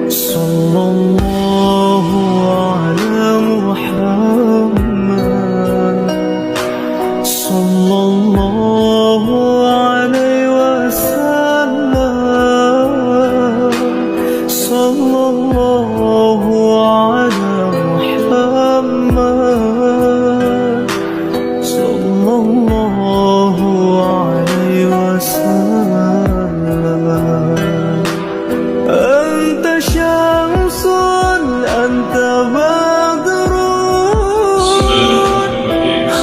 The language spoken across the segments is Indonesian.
صلى الله على محمد صلى الله عليه وسلم صلى الله على محمد صلى الله عليه وسلم أنت شمس أنت بدر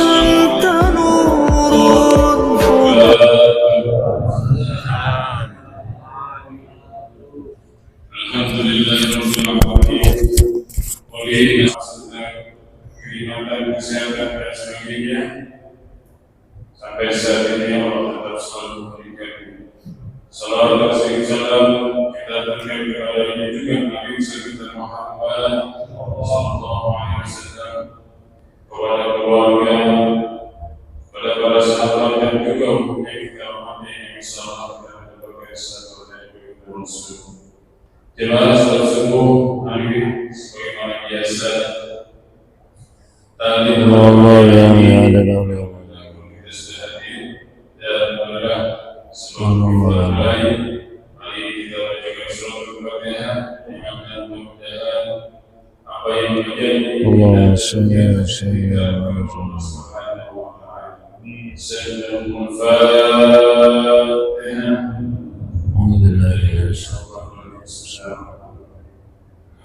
أنت نور Alhamdulillah kiriman kesehatan dan sebagainya sampai saat ini Allah tetap selalu memberikan salawat dan salam kita berikan kepada ini juga Nabi kita Muhammad sallallahu alaihi wasallam, kepada keluarga, kepada para sahabat dan juga umumnya kita umat yang salam dan berbagai sahabat dan juga Rasul. Jemaah salat subuh amin sebagaimana biasa tadi Allah yang ada kita sudah hadir dan adalah seluruh baik mari kita bacakan surat Al-Fatihah dengan mudah-mudahan apa yang menjadi Allahumma shalli ala sayyidina Muhammad subhanahu wa ta'ala. Sallallahu Al-Fatihah.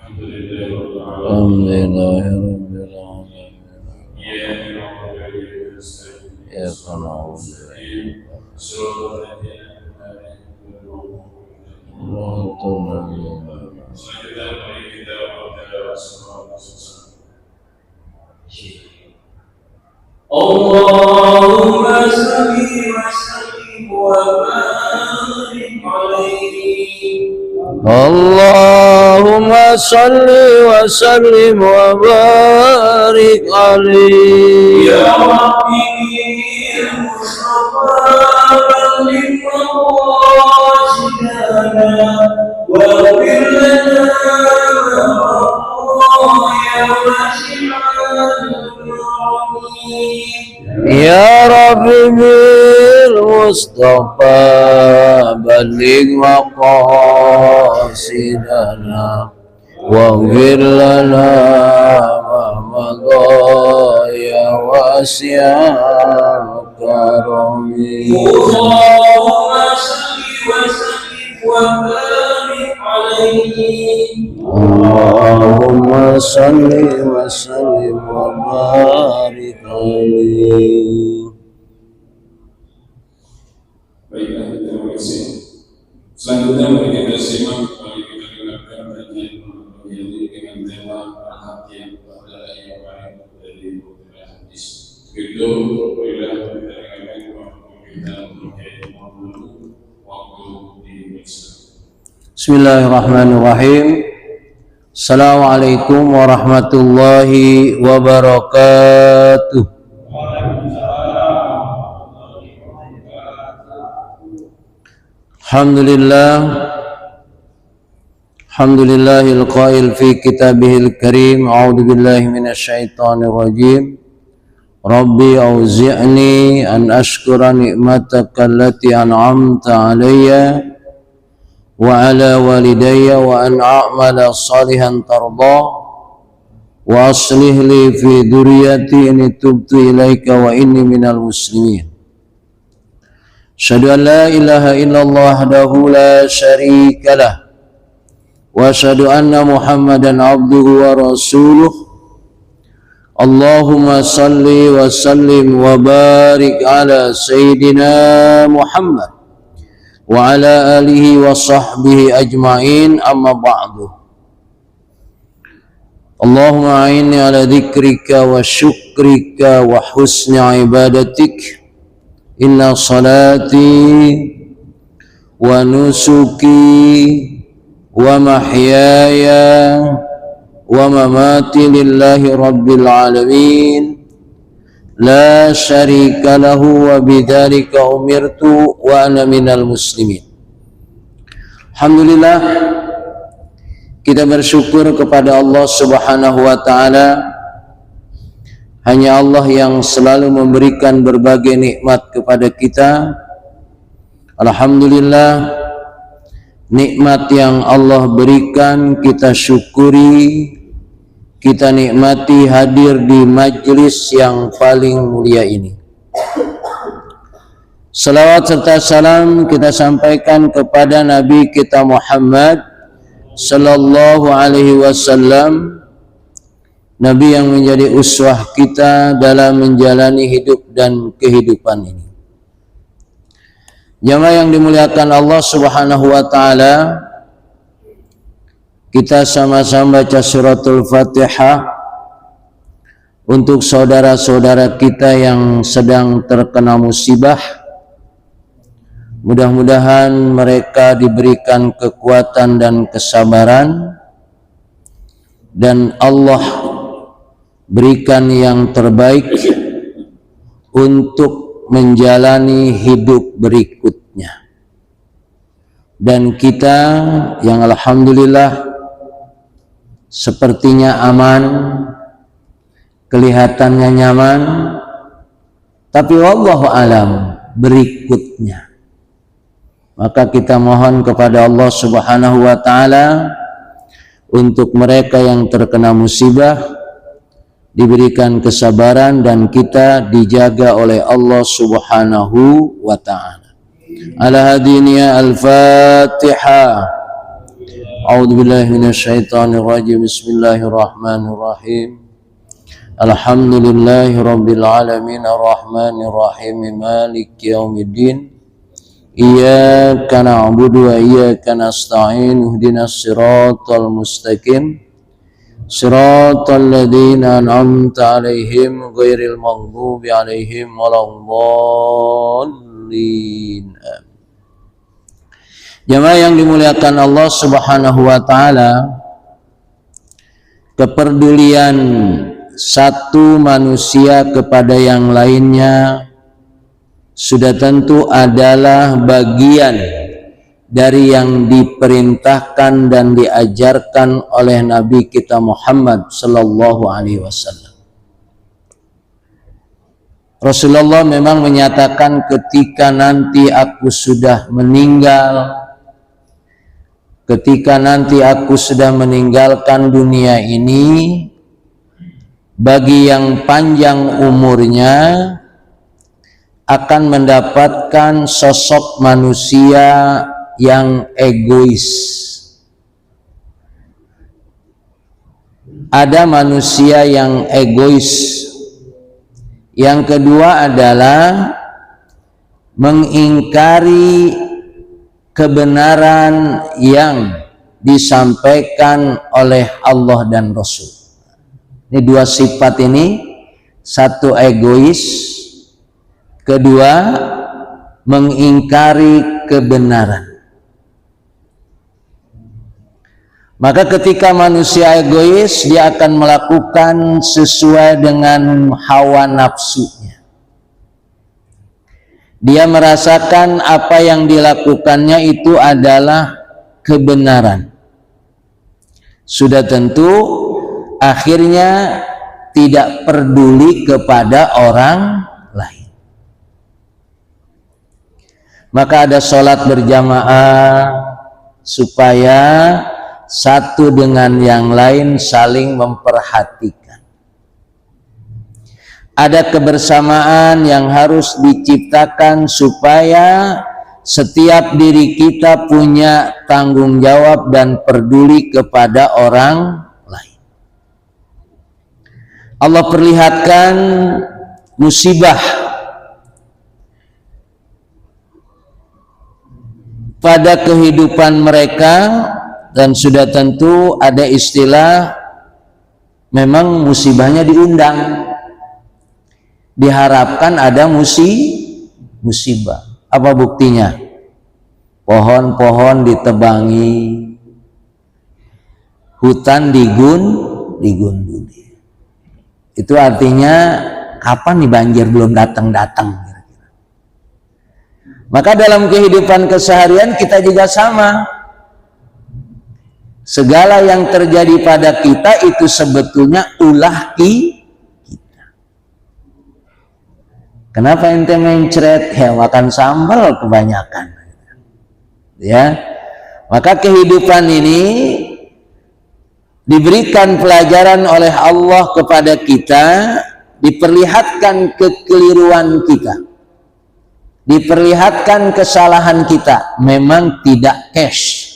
Alhamdulillah Rabbil Alamin. Ya Allah. Allahumma salli wa sallim wa barik alaihi. Allahumma salli wa sallim wa barik alaihi. Ya Rabbi Mustafa balligh maqasidana wa ghfir lana ya wasi'al Ya Rabbi bil Mustafa balligh maqasidana waghfir lana ma madha ya wasi'al karami. Allahumma salli wa sallim wa barik alaihi. Allahumma salli wa sallim wa barik alaihi. Baiklah, terima kasih. Selanjutnya mari kita simak, mari kita dengarkan kajian ini dengan tema perhatian pada yang baik dari hadis. Begitu, marilah kita dengarkan kita menjadi waktu di Bismillahirrahmanirrahim. Assalamualaikum warahmatullahi wabarakatuh. Alhamdulillahil qail fi kitabihil karim. A'udzu billahi minasy syaithanir rajim. Rabbi auzi'ni an ashkura ni'mataka allati an'amta 'alayya wa 'ala walidayya wa an a'mala salihan tarda wa aslih li fi dzurriyyati inni tubtu ilaika wa inni minal muslimin. Asyhadu an la ilaha illallah wahdahu la syarika lah wa asyhadu anna Muhammadan abduhu wa rasuluh. Allahumma salli wa sallim wa barik ala sayyidina Muhammad wa ala alihi wa sahbihi ajma'in, amma ba'du. Allahumma a'inni ala dzikrika wa syukrika wa husni ibadatik. Inna salati wa nusuki wa mahyaya wa mamati lillahi rabbil alamin la syarika lahu wa bidzalika umirtu wa ana minal muslimin. Alhamdulillah, kita bersyukur kepada Allah Subhanahu wa taala. Hanya Allah yang selalu memberikan berbagai nikmat kepada kita. Alhamdulillah, nikmat yang Allah berikan kita syukuri, kita nikmati hadir di majlis yang paling mulia ini. Salawat serta salam kita sampaikan kepada Nabi kita Muhammad sallallahu alaihi wasallam, Nabi yang menjadi uswah kita dalam menjalani hidup dan kehidupan ini. Jamaah yang dimuliakan Allah Subhanahu wa taala, kita sama-sama baca suratul Fatihah untuk saudara-saudara kita yang sedang terkena musibah. Mudah-mudahan mereka diberikan kekuatan dan kesabaran, dan Allah berikan yang terbaik untuk menjalani hidup berikutnya. Dan kita yang alhamdulillah sepertinya aman, kelihatannya nyaman, tapi wallahu alam berikutnya, maka kita mohon kepada Allah Subhanahu wa taala untuk mereka yang terkena musibah diberikan kesabaran dan kita dijaga oleh Allah Subhanahu wa taala. Ala hadiniya al-Fatihah. A'udzu billahi minasyaitonir rajim. Bismillahirrahmanirrahim. Alhamdulillahi rabbil alamin arrahmanir rahim maliki yaumiddin. Iyyaka na'budu wa iyyaka nasta'in ihdinas siratal mustaqim siratal ladzina an'amta 'alaihim ghairil maghdubi 'alaihim waladdallin. Jamaah yang dimuliakan Allah Subhanahu wa taala, kepedulian satu manusia kepada yang lainnya sudah tentu adalah bagian dari yang diperintahkan dan diajarkan oleh Nabi kita Muhammad sallallahu alaihi wasallam. Rasulullah memang menyatakan, ketika nanti aku sudah meninggal, ketika nanti aku sudah meninggalkan dunia ini, bagi yang panjang umurnya akan mendapatkan sosok manusia yang egois. Ada manusia yang egois. Yang kedua adalah mengingkari kebenaran yang disampaikan oleh Allah dan Rasul. Ini dua sifat ini, satu egois, kedua mengingkari kebenaran. Maka ketika manusia egois, dia akan melakukan sesuai dengan hawa nafsunya. Dia merasakan apa yang dilakukannya itu adalah kebenaran. Sudah tentu akhirnya tidak peduli kepada orang lain. Maka ada sholat berjamaah supaya satu dengan yang lain saling memperhatikan. Ada kebersamaan yang harus diciptakan supaya setiap diri kita punya tanggung jawab dan peduli kepada orang lain. Allah perlihatkan musibah pada kehidupan mereka, dan sudah tentu ada istilah, memang musibahnya diundang, diharapkan ada musibah. Apa buktinya? Pohon-pohon ditebangi, hutan digunduli. Itu artinya kapan nih banjir belum datang-datang. Maka dalam kehidupan keseharian kita juga sama. Segala yang terjadi pada kita itu sebetulnya ulah kita. Kenapa ente mencret? Ya makan sambal kebanyakan. Ya, maka kehidupan ini diberikan pelajaran oleh Allah kepada kita, diperlihatkan kekeliruan kita, diperlihatkan kesalahan kita. Memang tidak cash,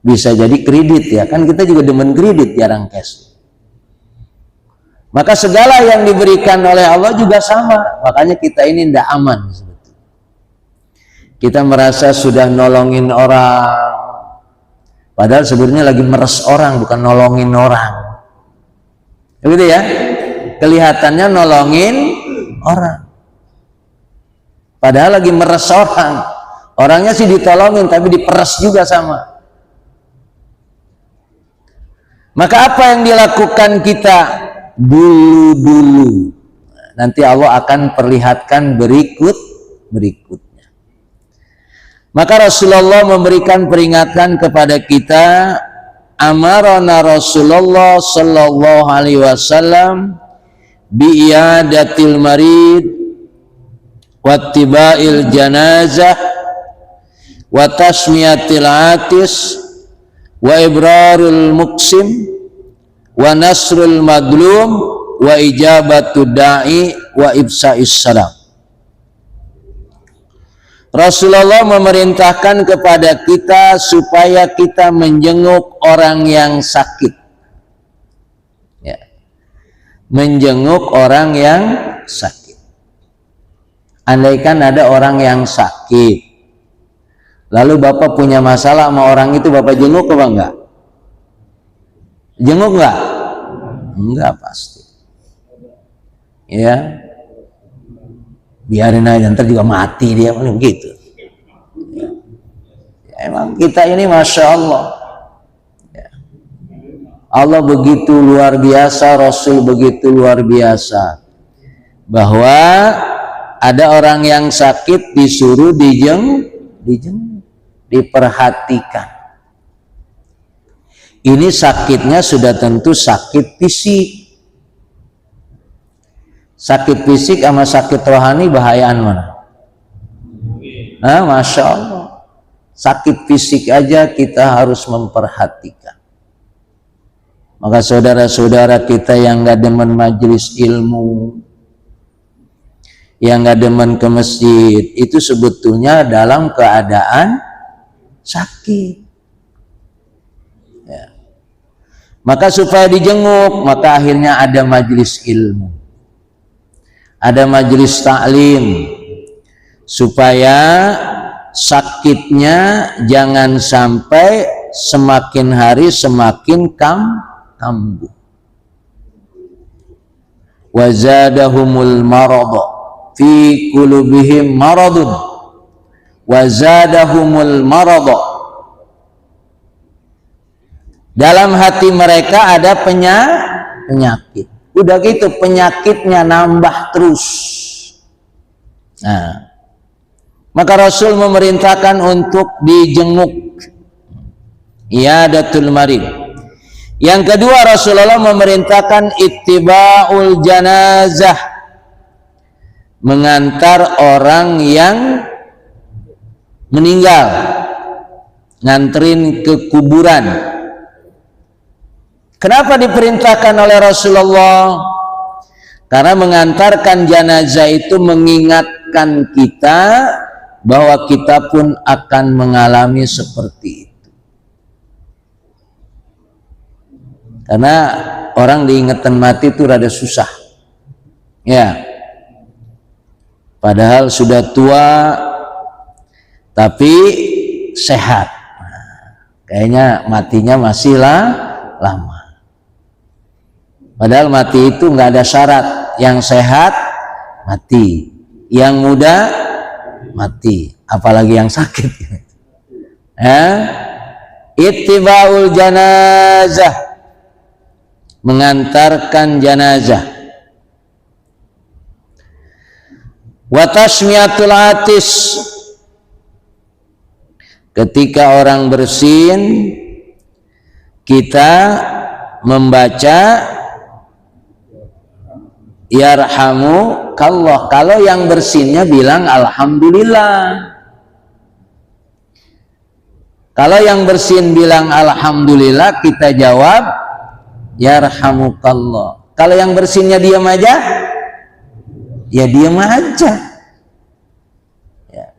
bisa jadi kredit ya, kan kita juga demen kredit, jarang cash. Maka segala yang diberikan oleh Allah juga sama, makanya kita ini tidak aman sebetulnya. Kita merasa sudah nolongin orang, padahal sebenarnya lagi meres orang, bukan nolongin orang. Begitu ya, kelihatannya nolongin orang, padahal lagi meres orang. Orangnya sih ditolongin, tapi diperes juga sama. Maka apa yang dilakukan kita dulu-dulu, nanti Allah akan perlihatkan berikutnya. Maka Rasulullah memberikan peringatan kepada kita. Amarana Rasulullah sallallahu alaihi wasallam bi'iyadatil marid wattiba'il janazah wa tasmiyatil atis wa ibrarul muksim wa nasrul madlum wa ijabatu da'i wa ibsa'is salam. Rasulullah memerintahkan kepada kita supaya kita menjenguk orang yang sakit, ya, menjenguk orang yang sakit. Andaikan ada orang yang sakit, lalu Bapak punya masalah sama orang itu, Bapak jenguk apa enggak? Jenguk enggak? Enggak pasti. Ya. Biarin aja, ntar juga mati dia, begitu. Ya. Emang kita ini Masya Allah. Ya. Allah begitu luar biasa, Rasul begitu luar biasa. Bahwa ada orang yang sakit disuruh dijenguk, diperhatikan. Ini sakitnya sudah tentu sakit fisik. Sakit fisik sama sakit rohani bahayaan mana? Masya Allah. Sakit fisik aja kita harus memperhatikan. Maka saudara-saudara kita yang gak demen majelis ilmu, yang gak demen ke masjid, itu sebetulnya dalam keadaan sakit. Ya. Maka supaya dijenguk, maka akhirnya ada majelis ilmu, ada majelis taklim, supaya sakitnya jangan sampai semakin hari semakin kambuh. Wa zadahumul marada fi qulubihim maradun wa zadahumul marada. Dalam hati mereka ada penyakit. Udah gitu penyakitnya nambah terus. Nah, maka Rasul memerintahkan untuk dijenguk, iyadatul marid. Yang kedua, Rasulullah memerintahkan ittiba'ul janazah, mengantar orang yang meninggal, nganterin ke kuburan. Kenapa diperintahkan oleh Rasulullah? Karena mengantarkan jenazah itu mengingatkan kita bahwa kita pun akan mengalami seperti itu. Karena orang diingatkan mati itu rada susah. Ya. Padahal sudah tua tapi sehat. Kayaknya matinya masih lama. Padahal mati itu nggak ada syarat. Yang sehat mati, yang muda mati, apalagi yang sakit. Ittiba'ul janazah, mengantarkan jenazah. Wa tasmiyatul atis, ketika orang bersin kita membaca yarhamukallah. Kalau yang bersinnya bilang alhamdulillah. Kalau yang bersin bilang alhamdulillah, kita jawab yarhamukallah. Kalau yang bersinnya diam aja, ya diam aja. Ya.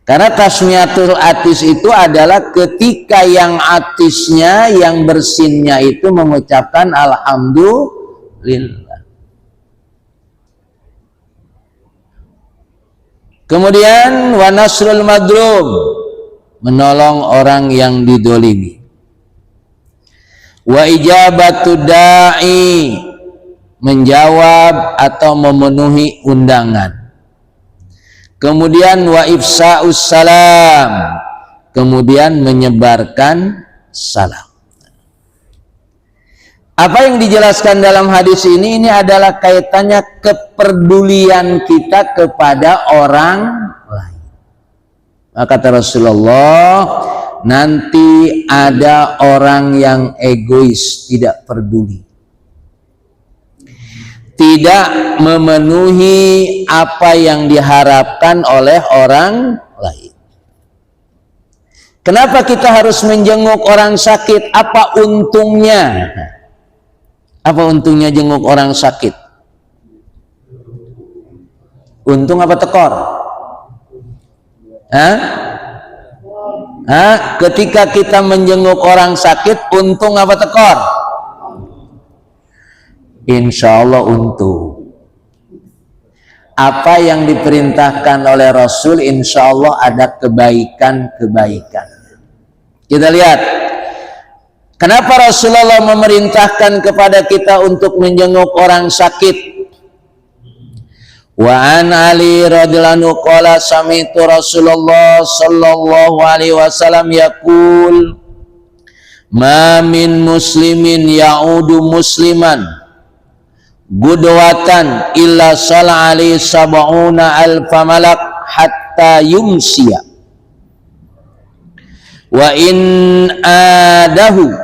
Karena tasmiyatul atis itu adalah ketika yang atisnya, yang bersinnya itu mengucapkan alhamdulillah. Kemudian wa nasrul madlum, menolong orang yang didolimi. Wa ijabatu da'i, menjawab atau memenuhi undangan. Kemudian wa ifsa'us salam, kemudian menyebarkan salam. Apa yang dijelaskan dalam hadis ini adalah kaitannya kepedulian kita kepada orang lain. Maka kata Rasulullah, nanti ada orang yang egois, tidak peduli, tidak memenuhi apa yang diharapkan oleh orang lain. Kenapa kita harus menjenguk orang sakit? Apa untungnya? Apa untungnya jenguk orang sakit? Untung apa tekor? Ketika kita menjenguk orang sakit, untung apa tekor? Insya Allah untung. Apa yang diperintahkan oleh Rasul, insya Allah ada kebaikan-kebaikan. Kita lihat, kenapa Rasulullah memerintahkan kepada kita untuk menjenguk orang sakit? Wa an Ali radhiyallahu anhu qala sami'tu Rasulullah sallallahu alaihi wasallam yaqul ma min muslimin ya'udu musliman gudwatan illa salla alaihi sab'una alfa malak hatta yumsiya wa in adahu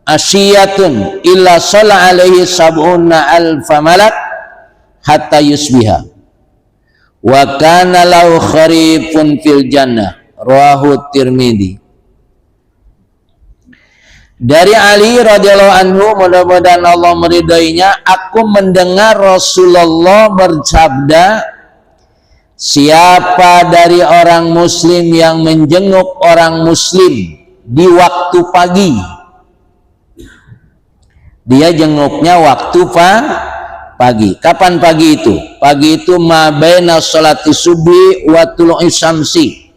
asyiyatun illa salla alaihi sab'una alfa malak hatta yusbiha wa kana lahu kharifun fil jannah, rawahu Tirmidzi. Dari Ali radhiyallahu anhu, mudah-mudahan Allah meridainya, aku mendengar Rasulullah bersabda, siapa dari orang muslim yang menjenguk orang muslim di waktu pagi, dia jenguknya waktu pagi. Kapan pagi itu? Pagi itu ma baina sholati subuh wa tulu'i syamsi,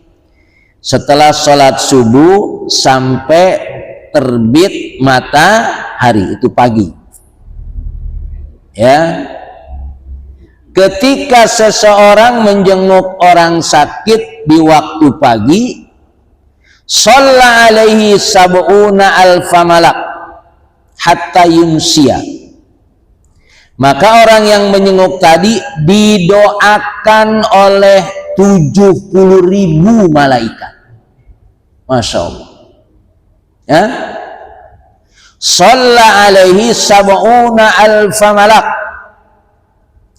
setelah sholat subuh sampai terbit matahari, itu pagi. Ya. Ketika seseorang menjenguk orang sakit di waktu pagi, shalla alaihi sab'una alfa malak hatta yumsiya, maka orang yang menjenguk tadi didoakan oleh 70.000 malaikat. Masya Allah. Ya? Shalla alaihi sab'una alfa malak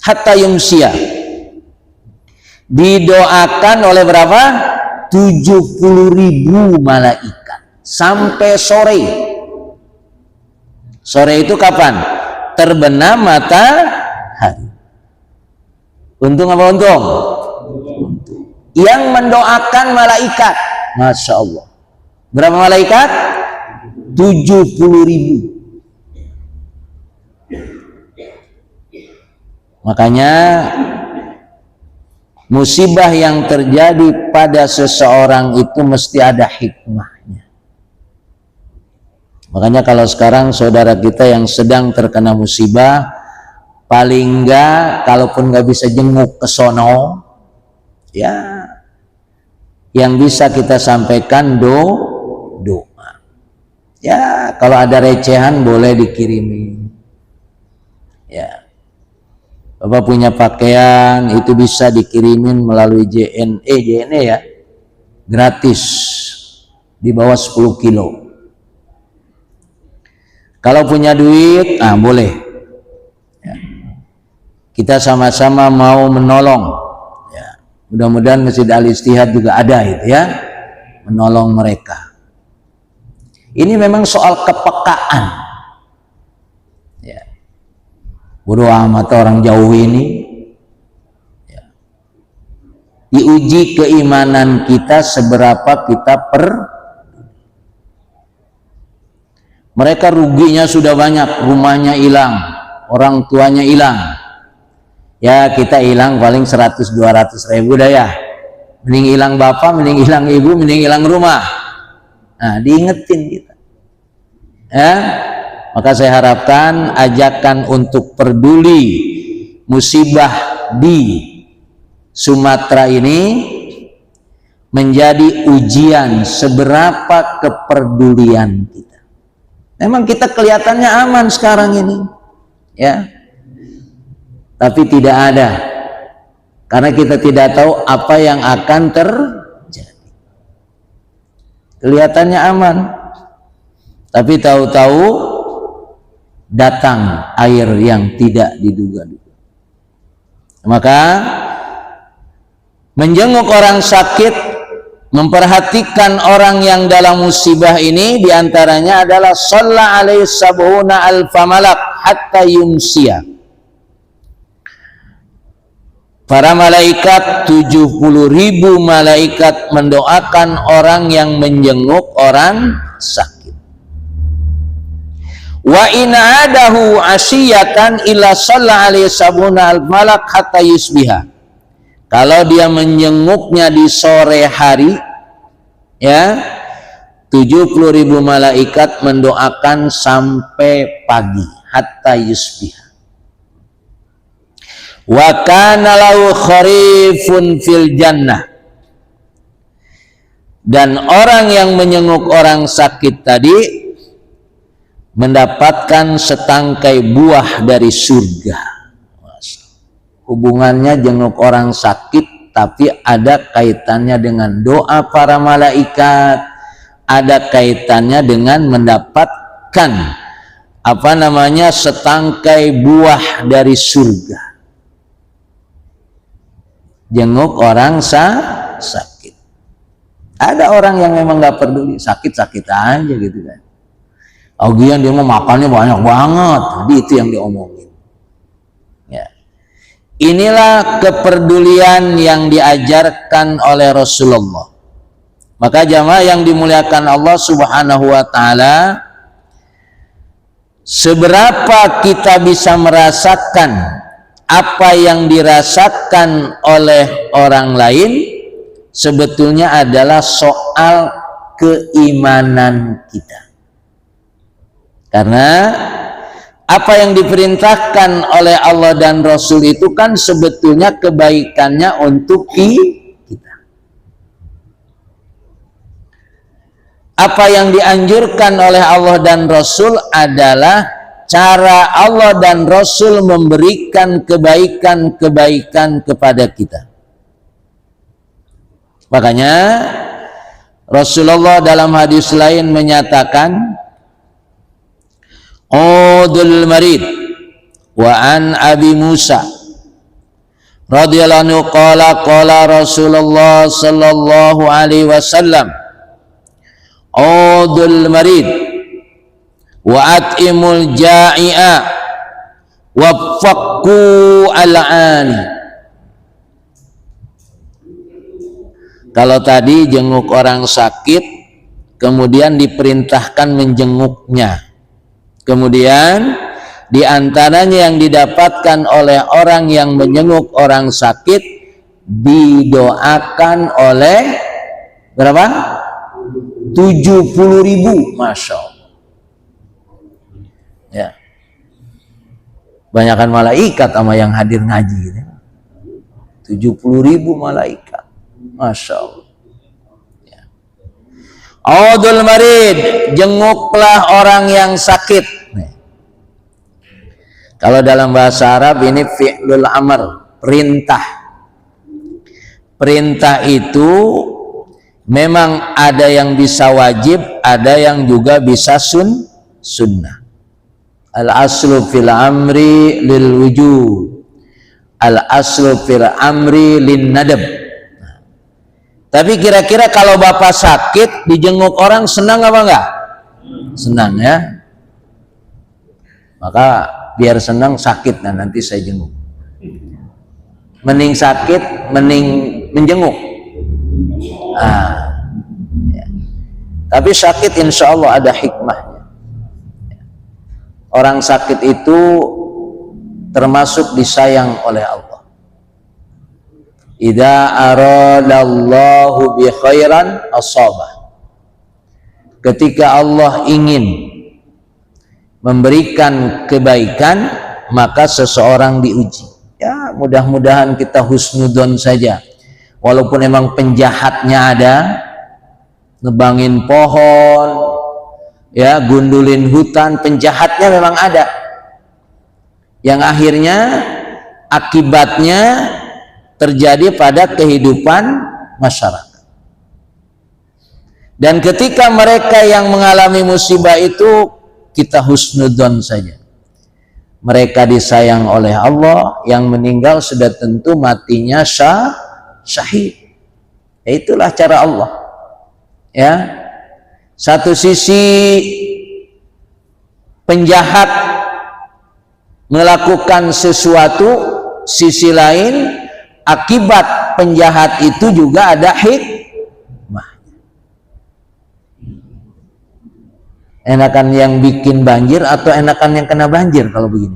hatta yumsiya, didoakan oleh berapa? 70.000 malaikat sampai sore. Sore itu kapan? Terbenam matahari. Untung apa untung? Yang mendoakan malaikat, Masya Allah. Berapa malaikat? 70.000. Makanya musibah yang terjadi pada seseorang itu mesti ada hikmahnya. Makanya kalau sekarang saudara kita yang sedang terkena musibah, paling enggak kalaupun nggak bisa jenguk ke sono, ya yang bisa kita sampaikan doa. Ya kalau ada recehan boleh dikirimin. Ya, Bapak punya pakaian itu bisa dikirimin melalui JNE ya, gratis di bawah 10 kilo. Kalau punya duit, boleh. Ya. Kita sama-sama mau menolong. Ya. Mudah-mudahan Masjid Al-Istihad juga ada itu ya, menolong mereka. Ini memang soal kepekaan. Ya. Bodoh amat orang jauh ini. Ya. Diuji keimanan kita seberapa kita mereka ruginya sudah banyak, rumahnya hilang, orang tuanya hilang. Ya kita hilang paling 100-200 ribu dah ya. Mending hilang bapak, mending hilang ibu, mending hilang rumah. Nah diingetin kita. Ya, maka saya harapkan ajakan untuk peduli musibah di Sumatera ini menjadi ujian seberapa kepedulian kita. Memang kita kelihatannya aman sekarang ini, ya. Tapi tidak ada, karena kita tidak tahu apa yang akan terjadi. Kelihatannya aman, tapi tahu-tahu datang air yang tidak diduga-duga. Maka menjenguk orang sakit, memperhatikan orang yang dalam musibah ini, diantaranya adalah shalla alaihi sab'una alfa malak hatta yumsiya. Para malaikat 70.000 malaikat mendoakan orang yang menjenguk orang sakit. Wa in adahu asyiyatan illa shalla alaihi sab'una alfa malak hatta yusbiha. Kalau dia menjenguknya di sore hari, ya, 70.000 malaikat mendoakan sampai pagi, hatta yusbiha. Wa kana lahu kharifun fil jannah. Dan orang yang menjenguk orang sakit tadi mendapatkan setangkai buah dari surga. Hubungannya jenguk orang sakit, tapi ada kaitannya dengan doa para malaikat, ada kaitannya dengan mendapatkan setangkai buah dari surga. Jenguk orang sakit. Ada orang yang memang nggak peduli, sakit-sakit aja gitu kan. Augian dia mau makannya banyak banget, jadi itu yang diomongin. Ya. Inilah kepedulian yang diajarkan oleh Rasulullah. Maka jamaah yang dimuliakan Allah Subhanahu wa taala, seberapa kita bisa merasakan apa yang dirasakan oleh orang lain, sebetulnya adalah soal keimanan kita. Karena apa yang diperintahkan oleh Allah dan Rasul itu kan sebetulnya kebaikannya untuk kita. Apa yang dianjurkan oleh Allah dan Rasul adalah cara Allah dan Rasul memberikan kebaikan-kebaikan kepada kita. Makanya Rasulullah dalam hadis lain menyatakan, Udul marid wa an Abi Musa radhiyallahu anhu qala Rasulullah sallallahu alaihi wasallam, Udul marid wa at'imul ja'i'a wa faqu al-'ani. Kalau tadi jenguk orang sakit, kemudian diperintahkan menjenguknya. Kemudian diantaranya yang didapatkan oleh orang yang menjenguk orang sakit, didoakan oleh berapa? 70.000, Masya Allah. Ya. Banyakan malaikat sama yang hadir ngaji gitu. 70.000 malaikat, Masya Allah. Udul marid, jenguklah orang yang sakit. Kalau dalam bahasa Arab ini fi'lul amr, perintah. Perintah itu memang ada yang bisa wajib, ada yang juga bisa sunnah. Al-aslu fil amri lil wujub, al-aslu fil amri lin nadab. Tapi kira-kira kalau bapak sakit dijenguk orang senang apa enggak? Senang ya. Maka biar senang sakit, nah nanti saya jenguk. Mending sakit, mending menjenguk. Ya. Tapi sakit insya Allah ada hikmahnya. Orang sakit itu termasuk disayang oleh Allah. Idza aradallahu bi khairan asabah. Ketika Allah ingin memberikan kebaikan, maka seseorang diuji. Ya, mudah-mudahan kita husnudon saja. Walaupun emang penjahatnya ada, nebangin pohon, ya, gundulin hutan, penjahatnya memang ada. Yang akhirnya akibatnya terjadi pada kehidupan masyarakat. Dan ketika mereka yang mengalami musibah itu, kita husnudzon saja. Mereka disayang oleh Allah, yang meninggal sudah tentu matinya syahid. Itulah cara Allah. Ya. Satu sisi penjahat melakukan sesuatu, sisi lain akibat penjahat itu juga ada hikmah. Enakan yang bikin banjir atau enakan yang kena banjir kalau begini?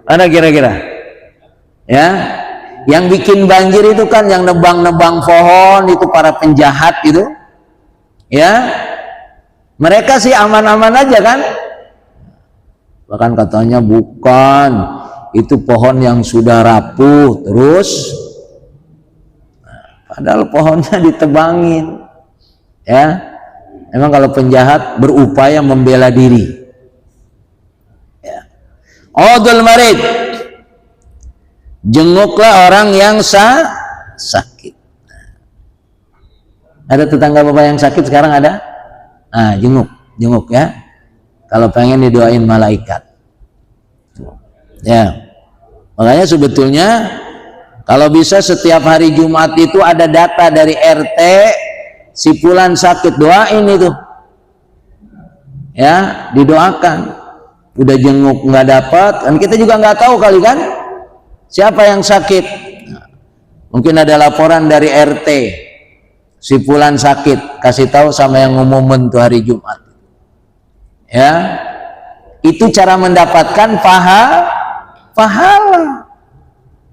Mana kira-kira? Ya, yang bikin banjir itu kan yang nebang-nebang pohon, itu para penjahat itu. Ya, mereka sih aman-aman aja kan? Bahkan katanya bukan, itu pohon yang sudah rapuh terus. Padahal pohonnya ditebangin. Ya. Memang kalau penjahat berupaya membela diri. Ya. Udul marid, jenguklah orang yang sakit. Ada tetangga bapak yang sakit sekarang ada? Jenguk ya. Kalau pengen didoain malaikat. Ya. Makanya sebetulnya kalau bisa setiap hari Jumat itu ada data dari RT, si fulan sakit, doain itu. Ya, didoakan. Udah jenguk nggak dapat, kan kita juga nggak tahu kali kan siapa yang sakit. Mungkin ada laporan dari RT, si fulan sakit, kasih tahu sama yang ngumumin tuh hari Jumat. Ya, itu cara mendapatkan pahala.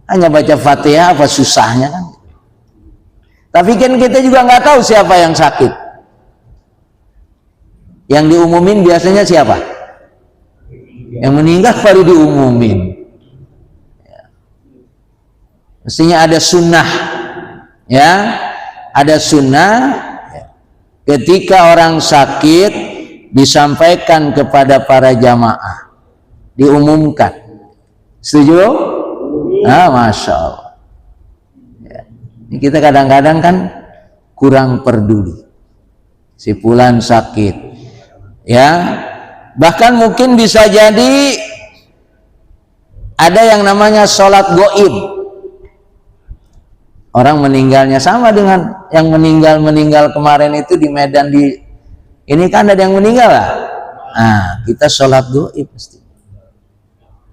Hanya baca Fatihah apa susahnya kan? Tapi kan kita juga nggak tahu siapa yang sakit. Yang diumumin biasanya siapa? Yang meninggal baru diumumin. Ya. Mestinya ada sunnah, ya, ada sunnah. Ya. Ketika orang sakit disampaikan kepada para jamaah, diumumkan. Setuju? Masya Allah. Ini kita kadang-kadang kan kurang peduli. Si fulan sakit. Ya. Bahkan mungkin bisa jadi ada yang namanya sholat goib. Orang meninggalnya sama dengan yang meninggal kemarin itu di Medan ini kan ada yang meninggal lah. Kita sholat goib pasti.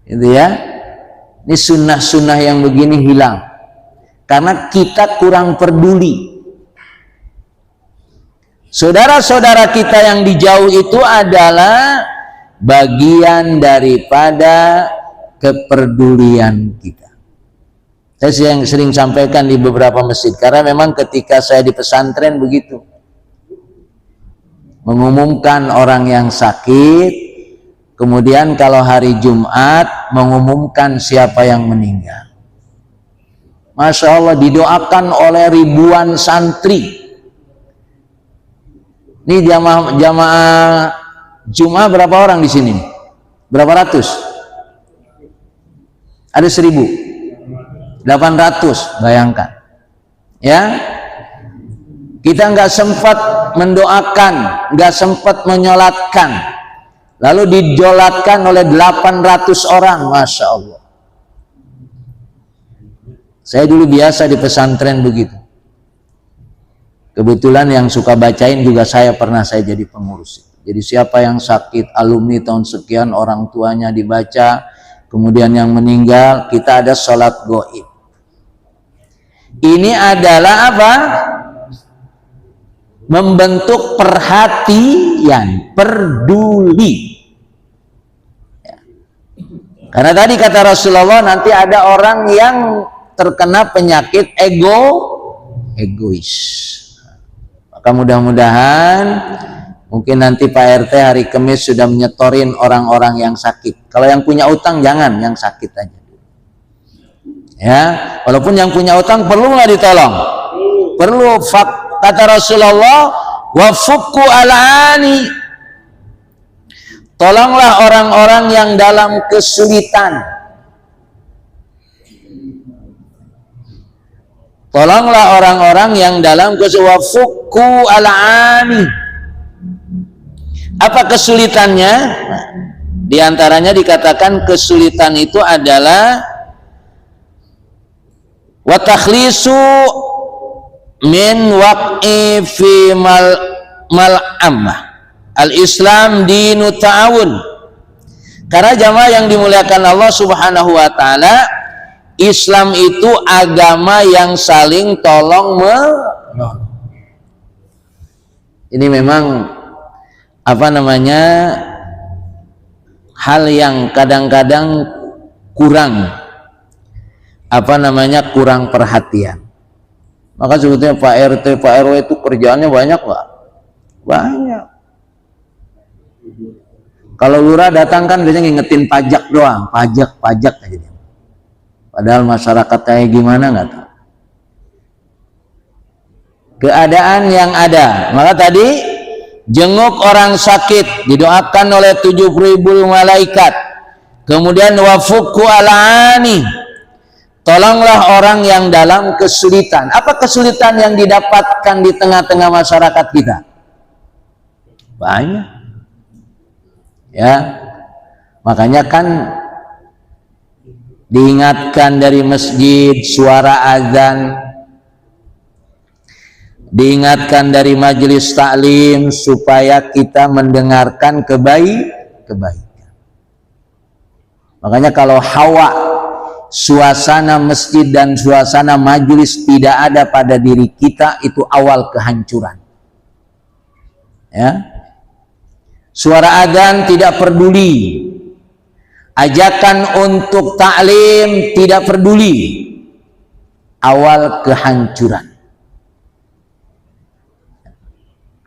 Itu ya. Ini sunnah-sunnah yang begini hilang. Karena kita kurang peduli. Saudara-saudara kita yang di jauh itu adalah bagian daripada kepedulian kita. Saya sering sampaikan di beberapa masjid, karena memang ketika saya di pesantren begitu. Mengumumkan orang yang sakit, kemudian kalau hari Jumat mengumumkan siapa yang meninggal. Masya Allah, didoakan oleh ribuan santri. Ini jamaah Jumat berapa orang di sini? Berapa ratus? Ada 1.800, bayangkan. Ya, kita nggak sempat mendoakan, nggak sempat menyolatkan, lalu dijolatkan oleh 800 orang, Masya Allah. Saya dulu biasa di pesantren begitu. Kebetulan yang suka bacain juga saya jadi pengurus. Jadi siapa yang sakit, alumni tahun sekian, orang tuanya dibaca, kemudian yang meninggal, kita ada sholat gaib. Ini adalah apa? Membentuk perhatian, peduli. Ya. Karena tadi kata Rasulullah, nanti ada orang yang terkena penyakit egois. Maka mudah-mudahan mungkin nanti Pak RT hari Kamis sudah menyetorin orang-orang yang sakit. Kalau yang punya utang jangan, yang sakit aja. Ya, walaupun yang punya utang perlu nggak ditolong? Perlu. Kata Rasulullah, wa fukku alani. Tolonglah orang-orang yang dalam kesulitan. Tolonglah orang-orang yang dalam kesulitan. Wa fukku alani. Apa kesulitannya? Di antaranya dikatakan kesulitan itu adalah wa takhlisu min waq'i fi mal'amah. Al-Islam dinu ta'awun. Karena jamaah yang dimuliakan Allah Subhanahu wa taala, Islam itu agama yang saling tolong menolong. Ini memang apa namanya, hal yang kadang-kadang kurang kurang perhatian. Maka sebetulnya Pak RT, Pak RW itu kerjaannya banyak nggak? Banyak. Kalau lurah datang kan biasanya ngingetin pajak doang, pajak aja. Padahal masyarakat kayak gimana nggak tahu. Keadaan yang ada. Maka tadi jenguk orang sakit didoakan oleh 70.000 malaikat. Kemudian wafuku alani. Tolonglah orang yang dalam kesulitan. Apa kesulitan yang didapatkan di tengah-tengah masyarakat kita? Banyak. Ya. Makanya kan diingatkan dari masjid suara azan, diingatkan dari majelis taklim supaya kita mendengarkan kebaikan. Makanya kalau hawa suasana masjid dan suasana majelis tidak ada pada diri kita, itu awal kehancuran. Ya. Suara adzan tidak peduli, ajakan untuk taklim tidak peduli, awal kehancuran.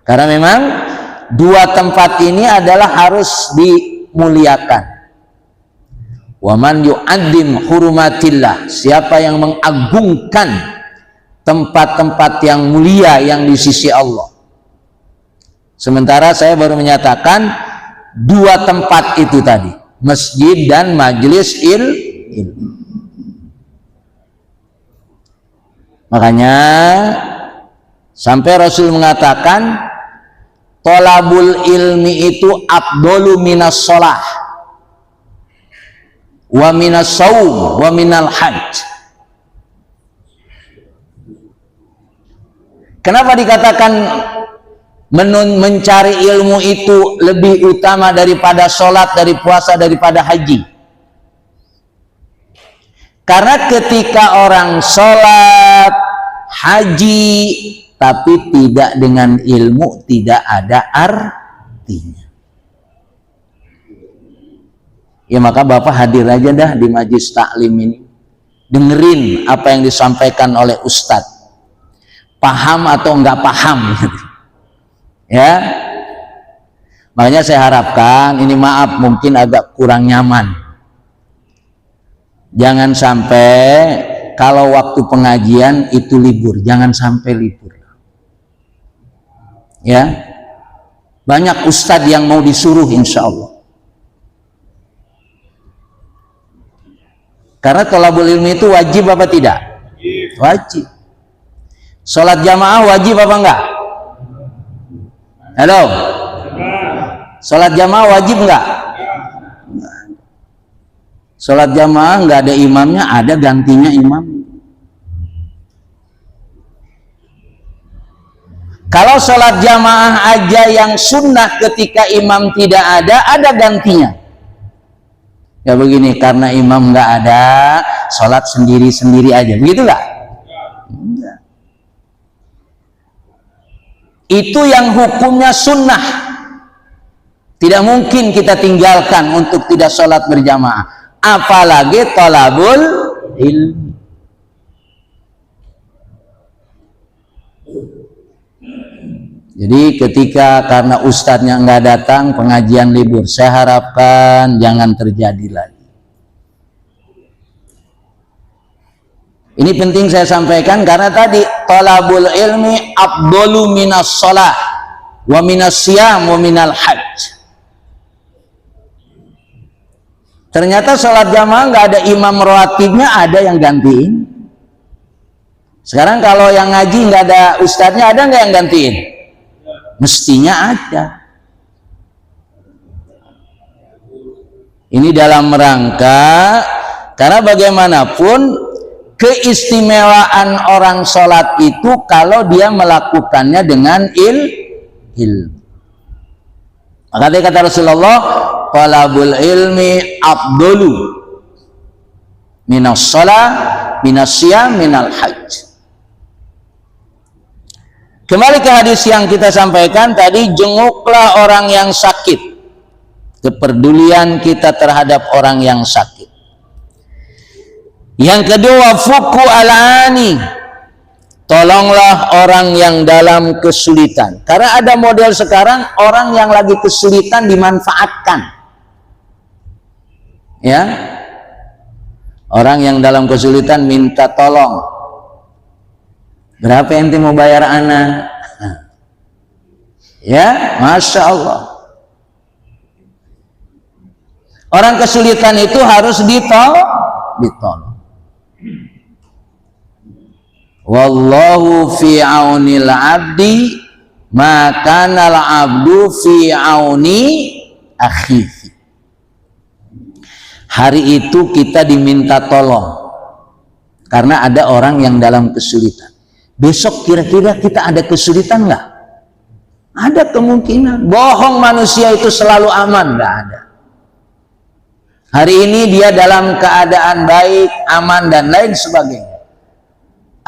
Karena memang dua tempat ini adalah harus dimuliakan. Waman yu'adzim hurumatillah, siapa yang mengagungkan tempat-tempat yang mulia yang di sisi Allah. Sementara saya baru menyatakan dua tempat itu tadi, masjid dan majelis ilmu. Makanya sampai Rasul mengatakan tolabul ilmi itu afdalu minas sholah wa minas saum wa minal hajj. Kenapa dikatakan mencari ilmu itu lebih utama daripada sholat, dari puasa, daripada haji? Karena ketika orang sholat, haji, tapi tidak dengan ilmu, tidak ada artinya. Ya maka Bapak hadir aja dah di majelis taklim ini, dengerin apa yang disampaikan oleh Ustadz, paham atau enggak paham gitu. Ya, makanya saya harapkan ini, maaf mungkin agak kurang nyaman, jangan sampai kalau waktu pengajian itu libur, jangan sampai libur. Ya, banyak ustadz yang mau disuruh insya Allah. Karena thalabul ilmi itu wajib apa tidak? Wajib. Sholat jamaah wajib apa enggak? Halo? Sholat jamaah wajib nggak? Sholat jamaah nggak ada imamnya, ada gantinya imam. Kalau sholat jamaah aja yang sunnah ketika imam tidak ada gantinya. Ya begini, karena imam nggak ada, sholat sendiri-sendiri aja, begitu nggak? Enggak. Itu yang hukumnya sunnah. Tidak mungkin kita tinggalkan untuk tidak sholat berjamaah. Apalagi thalabul ilmi. Jadi ketika karena ustadznya nggak datang, pengajian libur, saya harapkan jangan terjadi lagi. Ini penting saya sampaikan karena tadi thalabul ilmi afdalu minas shalah wa minas siyam wa minal hajj. Ternyata sholat jamaah nggak ada imam rawatibnya, ada yang gantiin. Sekarang kalau yang ngaji nggak ada ustadznya, ada nggak yang gantiin? Mestinya ada. Ini dalam rangka karena bagaimanapun keistimewaan orang sholat itu kalau dia melakukannya dengan ilmu. Maka kata Rasulullah, talabul ilmi afdalu minas shalah minas siyam minal hajj. Kembali ke hadis yang kita sampaikan tadi, jenguklah orang yang sakit. Kepedulian kita terhadap orang yang sakit. Yang kedua, fuku al-ani. Tolonglah orang yang dalam kesulitan. Karena ada model sekarang orang yang lagi kesulitan dimanfaatkan. Ya. Orang yang dalam kesulitan minta tolong. Berapa ente mau bayar anak? Ya, Masya Allah. Orang kesulitan itu harus ditolong. Wallahu fi aunil abdi ma kana al abdu fi auni akhihi. Hari itu kita diminta tolong karena ada orang yang dalam kesulitan. Besok kira-kira kita ada kesulitan nggak? Ada kemungkinan. Bohong manusia itu selalu aman, nggak ada. Hari ini dia dalam keadaan baik, aman dan lain sebagainya.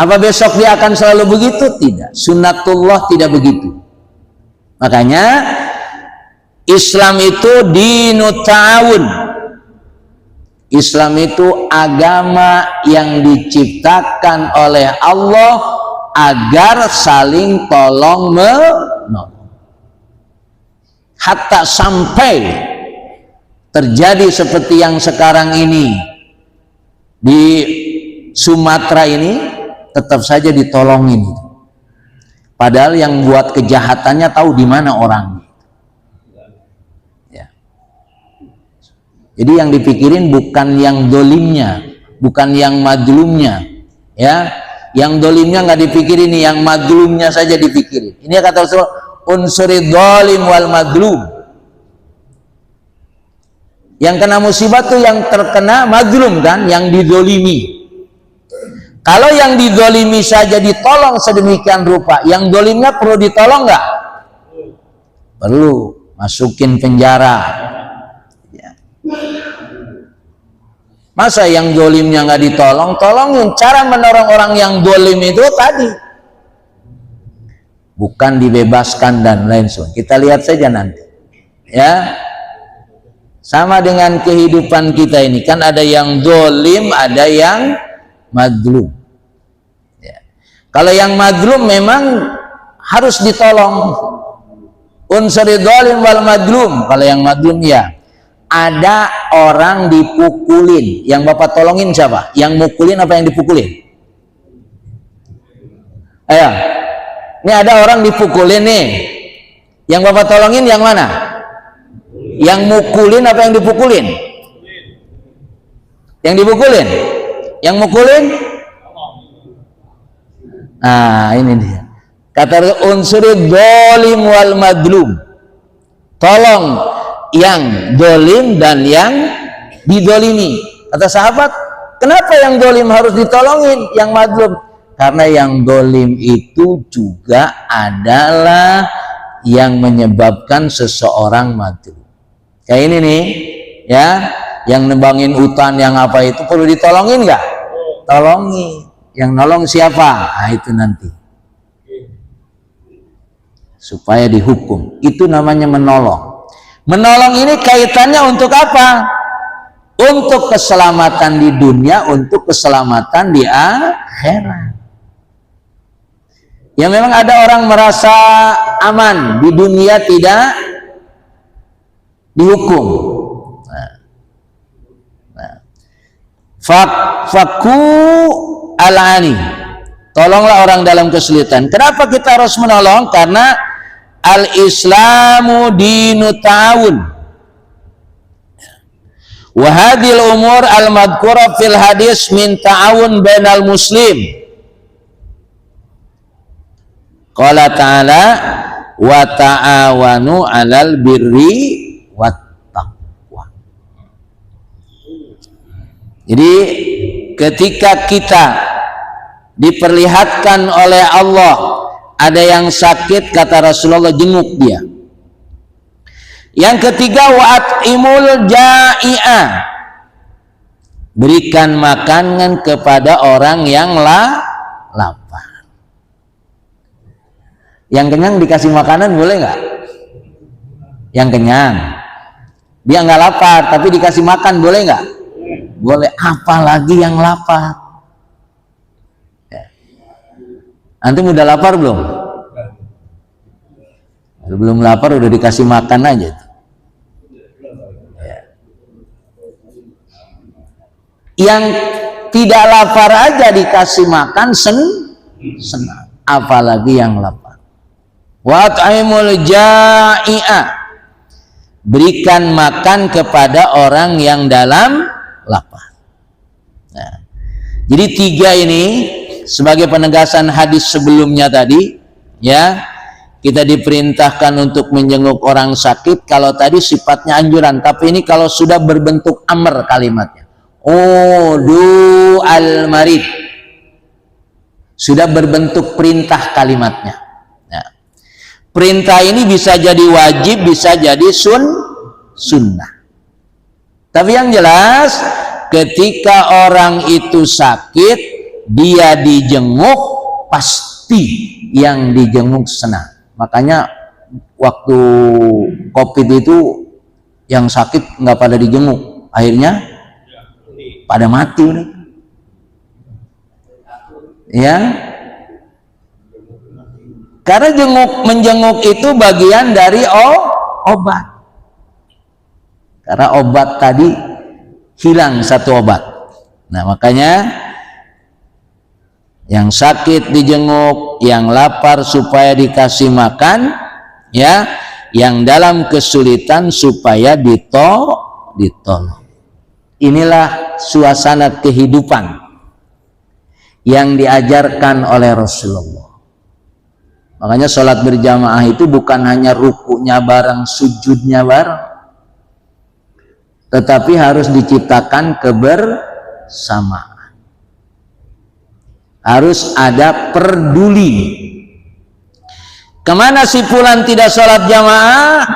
Apa besok dia akan selalu begitu? Tidak. Sunnatullah tidak begitu. Makanya Islam itu dinut ta'awun. Islam itu agama yang diciptakan oleh Allah agar saling tolong menolong. Hatta sampai terjadi seperti yang sekarang ini di Sumatera ini, tetap saja ditolongin. Padahal yang buat kejahatannya tahu di mana orangnya. Ya. Jadi yang dipikirin bukan yang dolimnya, bukan yang madlumnya, ya. Yang dolimnya nggak dipikirin, yang madlumnya saja dipikirin. Ini kata Rasulullah, unsurid dolim wal madlum. Yang kena musibah tuh yang terkena madlum kan, yang didolimi. Kalau yang didolimi saja ditolong sedemikian rupa, yang dolimnya perlu ditolong nggak? Perlu, masukin penjara. Ya. Masa yang dolimnya nggak ditolong? Tolongin. Cara menolong orang yang dolim itu tadi, bukan dibebaskan dan lain sebagainya. Kita lihat saja nanti. Ya, sama dengan kehidupan kita ini kan ada yang dolim, ada yang madlum. Ya. Kalau yang madlum memang harus ditolong. Unsuri dolim wal madlum. Kalau yang madlum ya. Ada orang dipukulin, yang Bapak tolongin siapa? Yang mukulin apa yang dipukulin? Ayo, ini ada orang dipukulin nih, yang Bapak tolongin yang mana? Yang mukulin apa yang dipukulin? Yang dipukulin? Yang mukulin? Nah ini dia. Kata unsuri dolim wal madlum. Tolong yang dolim dan yang didolimi. Kata sahabat, kenapa yang dolim harus ditolongin, yang madlum? Karena yang dolim itu juga adalah yang menyebabkan seseorang madlum. Kayak ini nih, ya, yang nebangin hutan, yang apa itu perlu ditolongin nggak? Tolongin. Yang nolong siapa? Nah, itu nanti. Supaya dihukum. Itu namanya menolong. Menolong ini kaitannya untuk apa? Untuk keselamatan di dunia, untuk keselamatan di akhirat. Ya memang ada orang merasa aman di dunia tidak dihukum. Faku alani, tolonglah orang dalam kesulitan. Kenapa kita harus menolong? Karena al-Islamu dinu ta'awun. Wa hadhil umur al-madhkura fil hadis min ta'awun bainal muslim. Qala ta'ala wa ta'awanu 'alal birri wat taqwa. Jadi ketika kita diperlihatkan oleh Allah ada yang sakit, kata Rasulullah, jenguk dia. Yang ketiga, wa at'imul ja'i'a, berikan makanan kepada orang yang lapar. Yang kenyang dikasih makanan boleh nggak? Yang kenyang, dia nggak lapar tapi dikasih makan boleh nggak? Boleh. Apalagi yang lapar. Ya. Antum udah lapar belum? Belum lapar udah dikasih makan aja. Ya. Yang tidak lapar aja dikasih makan senang. Apalagi yang lapar. Wat'imul ja'i'a, berikan makan kepada orang yang dalam lapar. Nah, jadi tiga ini sebagai penegasan hadis sebelumnya tadi, ya, kita diperintahkan untuk menjenguk orang sakit. Kalau tadi sifatnya anjuran, tapi ini kalau sudah berbentuk amr kalimatnya, du al-marid, sudah berbentuk perintah kalimatnya. Perintah ini bisa jadi wajib, bisa jadi sunnah. Tapi yang jelas, ketika orang itu sakit, dia dijenguk, pasti yang dijenguk senang. Makanya waktu COVID itu yang sakit nggak pada dijenguk, akhirnya pada mati udah. Ya. Karena menjenguk itu bagian dari obat. Karena obat tadi hilang satu obat. Nah, makanya yang sakit dijenguk, yang lapar supaya dikasih makan, ya, yang dalam kesulitan supaya ditolong. Inilah suasana kehidupan yang diajarkan oleh Rasulullah. Makanya sholat berjamaah itu bukan hanya rukunya bareng, sujudnya bareng, tetapi harus diciptakan kebersamaan. Harus ada peduli. Kemana si fulan tidak sholat jamaah?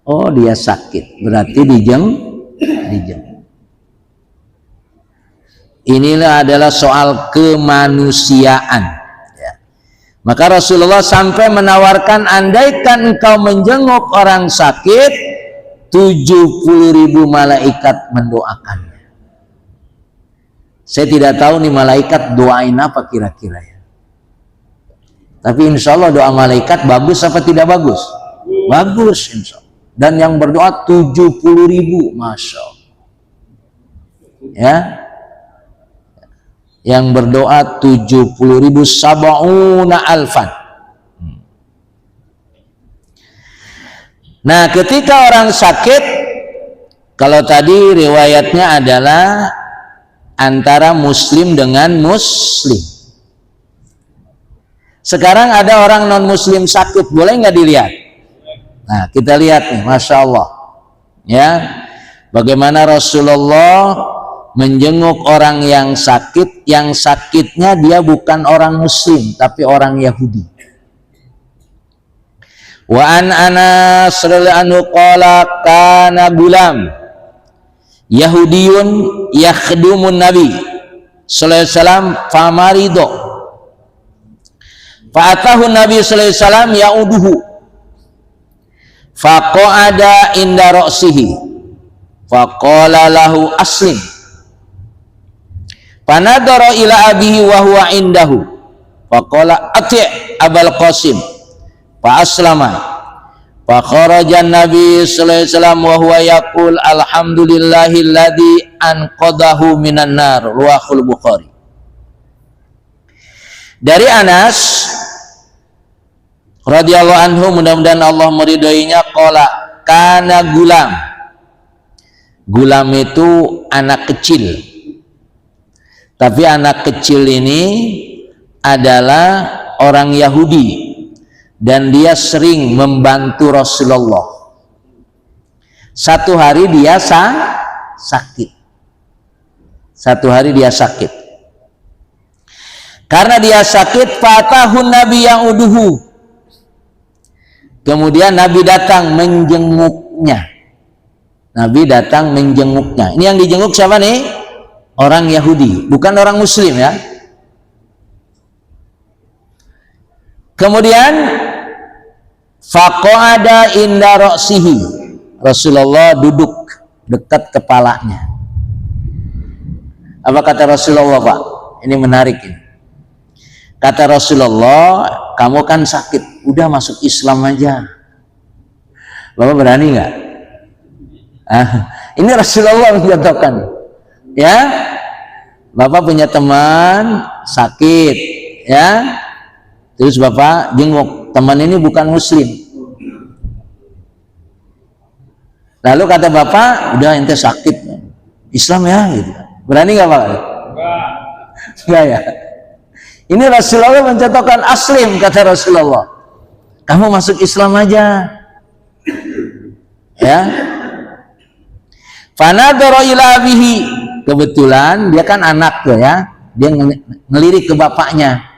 Oh, dia sakit, berarti dijenguk. Inilah adalah soal kemanusiaan. Maka Rasulullah sampai menawarkan, andaikan engkau menjenguk orang sakit, 70.000 malaikat mendoakannya. Saya tidak tahu nih malaikat doain apa kira-kira ya. Tapi insya Allah doa malaikat bagus apa tidak bagus? Bagus insya Allah. Dan yang berdoa 70.000, Masya Allah. Ya. Yang berdoa 70.000, sab'una alfan. Nah, ketika orang sakit, kalau tadi riwayatnya adalah antara muslim dengan muslim. Sekarang ada orang non muslim sakit, boleh nggak dilihat? Nah, kita lihat nih, Masya Allah, ya, bagaimana Rasulullah menjenguk orang yang sakitnya dia bukan orang Muslim, tapi orang Yahudi. Wa an Anas radhiyallahu anhu qala kana gulam Yahudiyun yakhdumun Nabi sallallahu alaihi wasallam famarido. Fa'atahu Nabi sallallahu alaihi wasallam ya'uduhu. Faqa'ada inda ra'sihi. Faqala lahu aslim. Fanadara ila abihi wa huwa indahu. Faqala ati' Abul Qasim. Fa aslama. Fa kharaja Nabi sallallahu alaihi wasallam wa huwa yaqul alhamdulillahilladzi anqadahu minan nar. Riwayat Bukhari. Dari Anas radhiyallahu anhu, mudah-mudahan Allah meridhoinya, qala kana gulam itu anak kecil, tapi anak kecil ini adalah orang Yahudi dan dia sering membantu Rasulullah. Satu hari dia sakit. Karena dia sakit, fatahun Nabi yang uduhu. Kemudian Nabi datang menjenguknya. Ini yang dijenguk siapa nih? Orang Yahudi, bukan orang Muslim ya. Kemudian faqa'ada inda ra'sihi. Rasulullah duduk dekat kepalanya. Apa kata Rasulullah, Pak? Ini menarik ini. Kata Rasulullah, kamu kan sakit, udah masuk Islam aja. Bapak berani nggak? Ini Rasulullah mencontohkan. Ya, Bapak punya teman sakit, ya. Terus Bapak jenguk, teman ini bukan Muslim. Lalu kata Bapak, udah ente sakit, Islam ya, gitu. Berani nggak Pak? Enggak ya. Ini Rasulullah mencontohkan aslim, kata Rasulullah. Kamu masuk Islam aja. Ya. Fanadara ila abihi. Kebetulan dia kan anak tuh ya. Dia ngelirik ke bapaknya.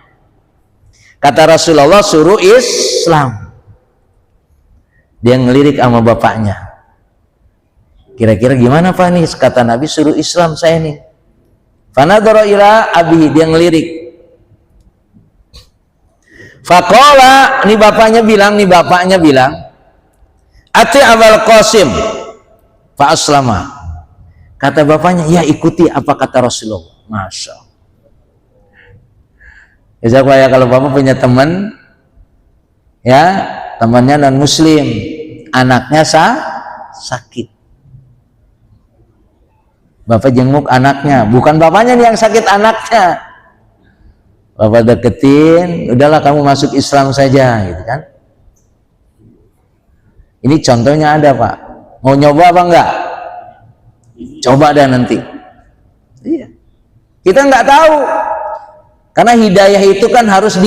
Kata Rasulullah suruh Islam. Dia ngelirik sama bapaknya. Kira-kira gimana Pak nih? Kata Nabi suruh Islam saya nih. Fanadara ila abihi, dia ngelirik. Faqala, nih bapaknya bilang, ati Abul Qasim fa aslama. Kata bapaknya, ya ikuti apa kata Rasulullah. Masya Allah. Ya, kalau bapak punya teman, ya temannya non Muslim, anaknya sakit, bapak jenguk anaknya, bukan bapaknya nih yang sakit, anaknya. Bapak deketin, udahlah kamu masuk Islam saja, gitu kan? Ini contohnya ada Pak. Mau nyoba apa enggak? Coba dah nanti. Iya. Kita nggak tahu, karena hidayah itu kan harus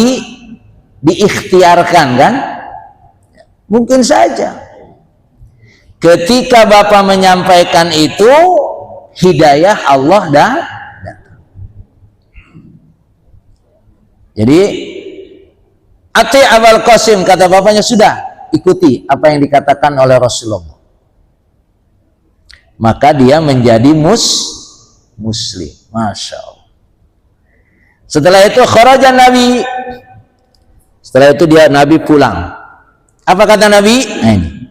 diikhtiarkan kan? Mungkin saja ketika Bapak menyampaikan itu, hidayah Allah dah. Jadi ati Abul Qasim, kata bapaknya, sudah ikuti apa yang dikatakan oleh Rasulullah. Maka dia menjadi muslim. Masya Allah. Setelah itu kharajan Nabi. Setelah itu Nabi pulang. Apa kata Nabi? Nah ini.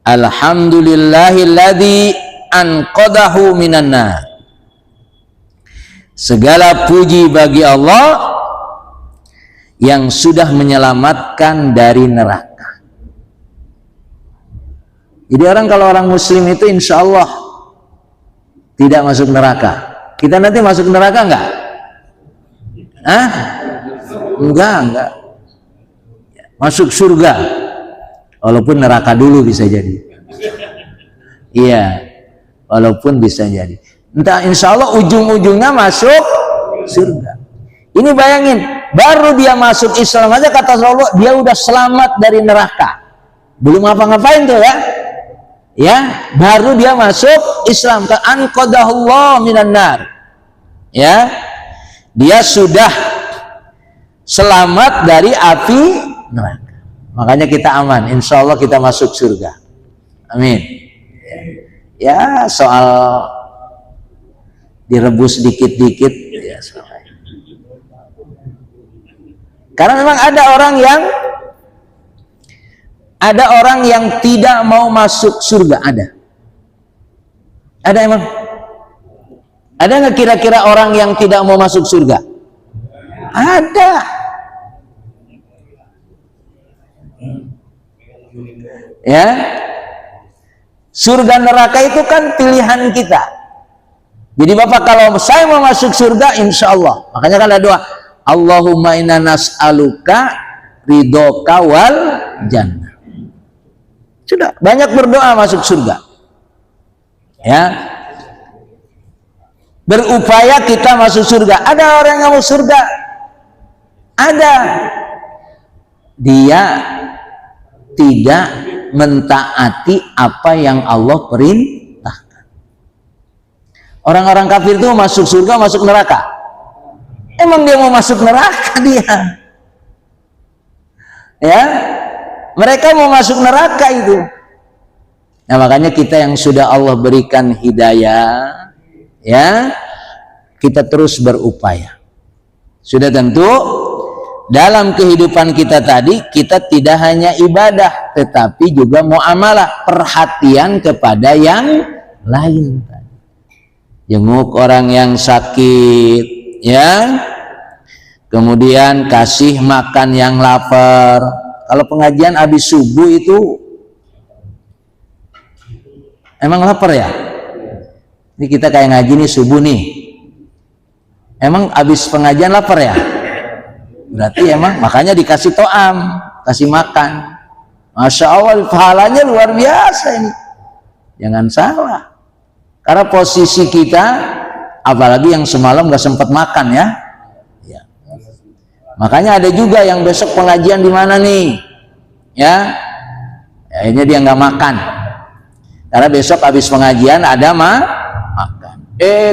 Alhamdulillahilladzi anqadahu minan nar. Segala puji bagi Allah yang sudah menyelamatkan dari neraka. Jadi kalau orang Muslim itu insya Allah tidak masuk neraka. Kita nanti masuk neraka enggak? Enggak. Masuk surga. Walaupun neraka dulu bisa jadi. Iya, walaupun bisa jadi. Entah, insya Allah ujung-ujungnya masuk surga. Ini bayangin, baru dia masuk Islam aja kata Rasulullah, dia udah selamat dari neraka. belum ngapa-ngapain tuh ya, baru dia masuk Islam. Anqadahullah minan nar, ya, dia sudah selamat dari api neraka. Makanya kita aman, insya Allah kita masuk surga. Amin. Ya, soal direbus dikit-dikit ya, karena memang ada orang yang tidak mau masuk surga. Ada emang? Ada nggak kira-kira orang yang tidak mau masuk surga? Ada. Ya, surga neraka itu kan pilihan kita. Jadi Bapak, kalau saya mau masuk surga, insya Allah, makanya kan ada doa, Allahumma inna nas'aluka ridhoka wal jannah. Sudah banyak berdoa masuk surga, ya, berupaya kita masuk surga. Ada orang yang mau surga, ada, dia tidak mentaati apa yang Allah perintahkan. Orang-orang kafir itu masuk surga, masuk neraka. Emang dia mau masuk neraka dia? Ya, mereka mau masuk neraka itu. Nah, makanya kita yang sudah Allah berikan hidayah, ya, kita terus berupaya. Sudah tentu dalam kehidupan kita tadi, kita tidak hanya ibadah, tetapi juga muamalah, perhatian kepada yang lain. Jenguk orang yang sakit, ya, kemudian kasih makan yang lapar. Kalau pengajian habis subuh itu emang lapar ya? Ini kita kayak ngaji nih subuh nih, emang habis pengajian lapar ya? Berarti emang makanya dikasih to'am, kasih makan. Masya Allah, pahalanya luar biasa ini. Jangan salah. Karena posisi kita, apalagi yang semalam gak sempat makan ya. Ya. Makanya ada juga yang besok pengajian di mana nih, ya, akhirnya dia nggak makan. Karena besok habis pengajian ada makan.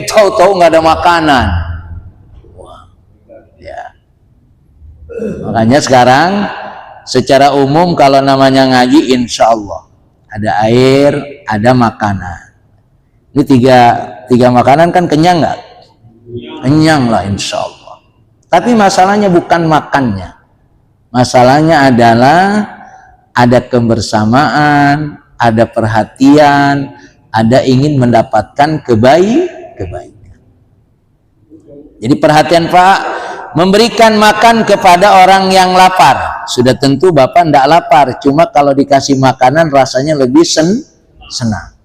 Tahu-tahu nggak ada makanan. Makanya sekarang secara umum kalau namanya ngaji, insya Allah ada air, ada makanan. Ini tiga makanan kan kenyang nggak? Kenyang lah insya Allah. Tapi masalahnya bukan makannya. Masalahnya adalah ada kebersamaan, ada perhatian, ada ingin mendapatkan kebaikan. Jadi perhatian Pak, memberikan makan kepada orang yang lapar. Sudah tentu Bapak tidak lapar, cuma kalau dikasih makanan rasanya lebih senang.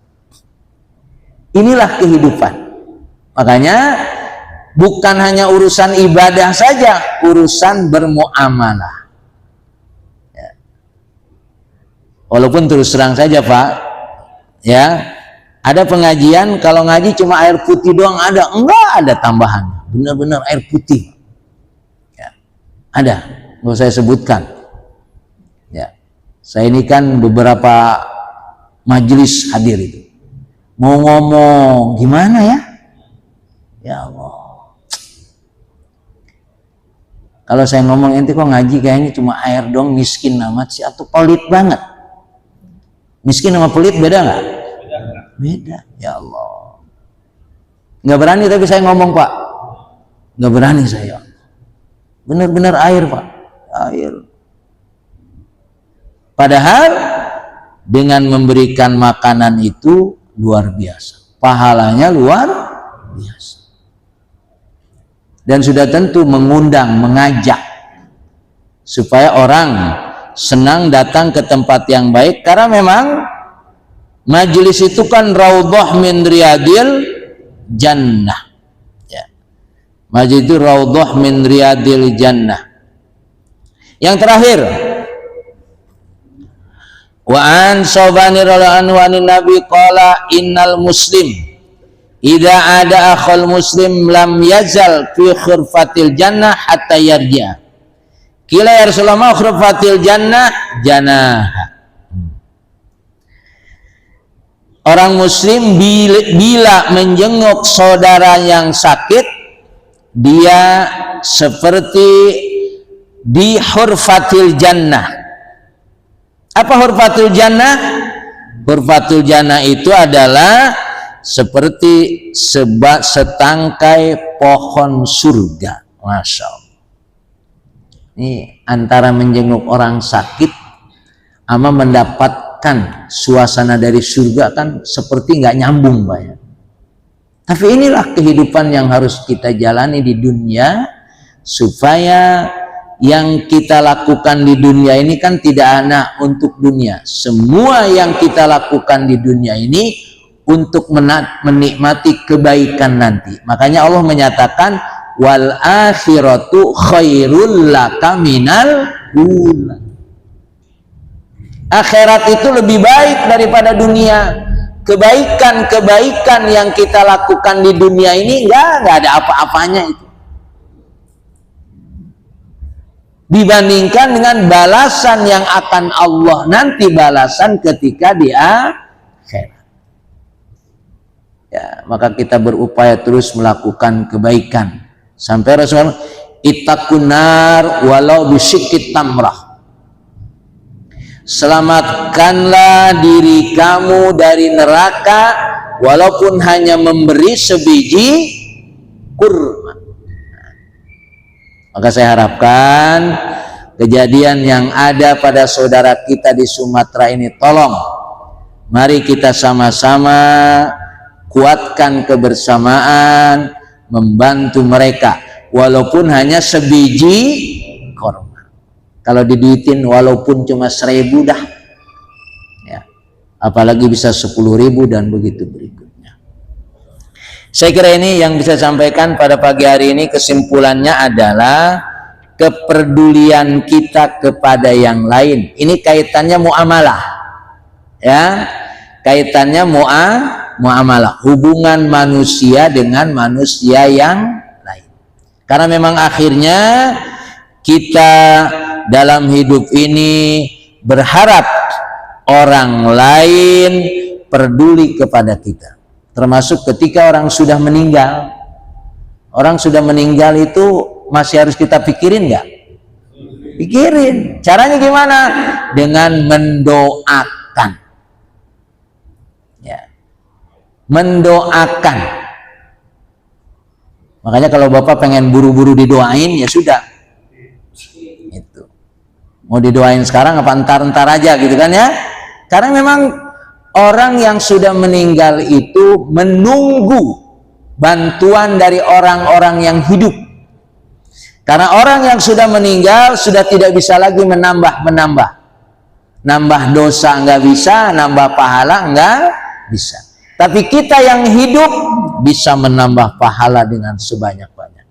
Inilah kehidupan. Makanya bukan hanya urusan ibadah saja, urusan bermuamalah. Ya. Walaupun terus terang saja Pak, ya, ada pengajian kalau ngaji cuma air putih doang ada, enggak ada tambahan, benar-benar air putih. Ada, mau saya sebutkan. Ya, saya ini kan beberapa majelis hadir itu. Mau ngomong gimana ya? Ya Allah. Kalau saya ngomong ente kok ngaji kayaknya cuma air dong, miskin amat sih, atau pelit banget. Miskin sama pelit beda nggak? Beda. Ya Allah. Nggak berani tapi saya ngomong Pak. Nggak berani saya. Benar-benar air Pak, air. Padahal dengan memberikan makanan itu luar biasa, pahalanya luar biasa. Dan sudah tentu mengundang, mengajak supaya orang senang datang ke tempat yang baik, karena memang majelis itu kan raudhah min riyadil jannah. Masjid itu raudhah min riyadil jannah. Yang terakhir, wa an Sawbani radhiyallahu anhu Nabi qala innal muslim idza ada akhul muslim lam yazal fi khurfatil jannah hatta yarja. Kila ya Rasulullah khurfatil jannah janaha. Orang muslim bila menjenguk saudara yang sakit, dia seperti di hurfatil jannah. Apa hurfatul jannah? Hurfatul jannah itu adalah seperti setangkai pohon surga. Masya Allah. Ini antara menjenguk orang sakit sama mendapatkan suasana dari surga kan seperti nggak nyambung, Pak ya. Tapi inilah kehidupan yang harus kita jalani di dunia, supaya yang kita lakukan di dunia ini kan tidak hanya untuk dunia. Semua yang kita lakukan di dunia ini untuk menikmati kebaikan nanti. Makanya Allah menyatakan wal akhiratu khairul laka minal ula. Akhirat itu lebih baik daripada dunia. Kebaikan-kebaikan yang kita lakukan di dunia ini nggak ada apa-apanya itu dibandingkan dengan balasan yang akan Allah nanti balasan ketika di akhirat. Ya, maka kita berupaya terus melakukan kebaikan sampai Rasulullah ittaqun nar walau bisyikit tamrah. Selamatkanlah diri kamu dari neraka walaupun hanya memberi sebiji kurma. Maka saya harapkan kejadian yang ada pada saudara kita di Sumatera ini, tolong mari kita sama-sama kuatkan kebersamaan, membantu mereka walaupun hanya sebiji kurma. Kalau diduitin walaupun cuma 1.000 dah ya, apalagi bisa 10.000 dan begitu berikutnya. Saya kira ini yang bisa sampaikan pada pagi hari ini. Kesimpulannya adalah kepedulian kita kepada yang lain. Ini kaitannya muamalah ya, kaitannya muamalah, hubungan manusia dengan manusia yang lain. Karena memang akhirnya kita dalam hidup ini berharap orang lain peduli kepada kita, termasuk ketika orang sudah meninggal. Orang sudah meninggal itu masih harus kita pikirin nggak? Pikirin. Caranya gimana? Dengan mendoakan ya, mendoakan. Makanya kalau Bapak pengen buru-buru didoain, ya sudah, itu mau didoain sekarang apa entar aja gitu kan ya. Karena memang orang yang sudah meninggal itu menunggu bantuan dari orang-orang yang hidup. Karena orang yang sudah meninggal sudah tidak bisa lagi menambah dosa nggak bisa, nambah pahala nggak bisa. Tapi kita yang hidup bisa menambah pahala dengan sebanyak-banyak.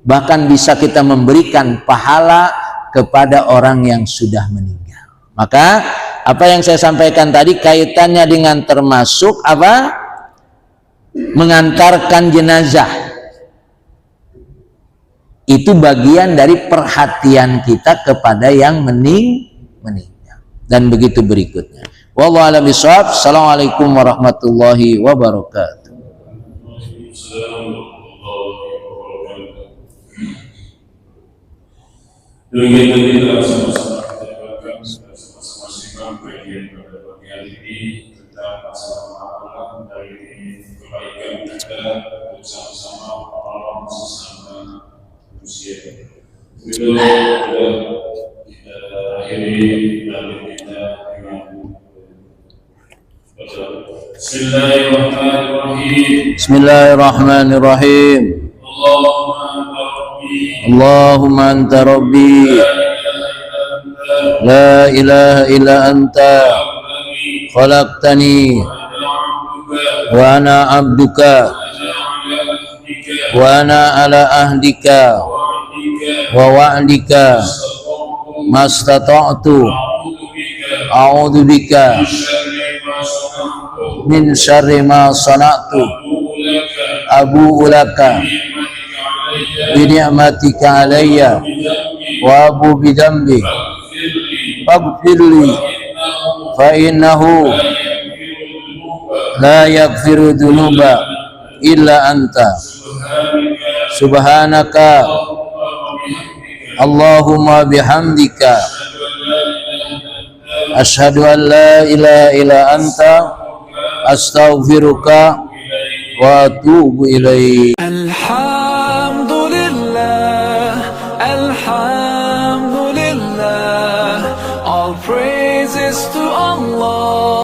Bahkan bisa kita memberikan pahala kepada orang yang sudah meninggal. Maka apa yang saya sampaikan tadi kaitannya dengan termasuk apa? Mengantarkan jenazah. Itu bagian dari perhatian kita kepada yang meninggal. Dan begitu berikutnya. Wallahu a'lam bishawab. Assalamualaikum warahmatullahi wabarakatuh. Demikian kita sama-sama kita sama-sama simak bagian pada pagi hari ini tentang masalah dari kebaikan kita bersama-sama orang sesama manusia. Itu kita akhiri dari kita dengan Bismillahirrahmanirrahim. Bismillahirrahmanirrahim. Allahumma anta rabbi la ilaha illa anta khalaqtani wa ana abduka wa ana ala ahdika wa wa'dika mastata'tu a'udzu bika min syarri ma sana'tu abu'u laka bi ni'matika alayya wa abu bi dhanbi faghfirli fa innahu لا يغفر الذنوب إلا أنت سبحانك اللهم بحمدك أشهد أن لا إله إلا أنت أستغفرك وأتوب إليك.